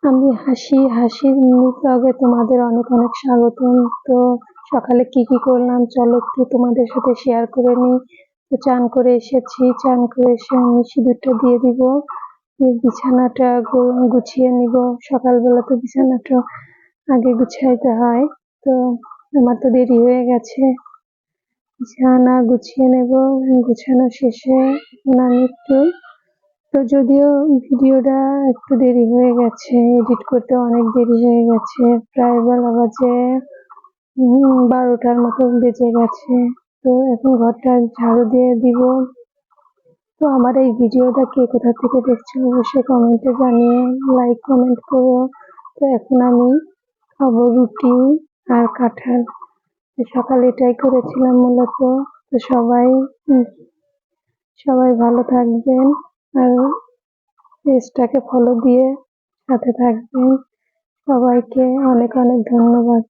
আমি হাসি ব্লগে তোমাদের অনেক অনেক স্বাগতম। তো সকালে কি কি করলাম চলো একটু তোমাদের সাথে শেয়ার করে নিই। তো চান করে এসেছি, চান করে এসে আমি সিঁদুরটা দিয়ে দিব, বিছানাটা গুছিয়ে নিব। সকালবেলা তো বিছানাটা আগে গুছাইতে হয়। তো আমার তো দেরি হয়ে গেছে, বিছানা গুছিয়ে নেব। গুছানো শেষে এখন আমি একটু, তো যদিও ভিডিওটা একটু দেরি হয়ে গেছে, এডিট করতে অনেক দেরি হয়ে গেছে, প্রায় বেলা বাজে 12টার মতো বেজে গেছে। তো এখন ঘরটা ঝাড়ু দিয়ে দিব। তো আমার এই ভিডিওটা কে কোথা থেকে দেখছো অবশ্যই কমেন্টে জানিয়ে লাইক কমেন্ট করো। তো এখন আমি খাবো রুটি আর কাঁঠাল। সকালে এটাই করেছিলাম মূলত। তো সবাই ভালো থাকবেন আর পেজটাকে ফলো দিয়ে সাথে থাকবেন। সবাইকে অনেক অনেক ধন্যবাদ।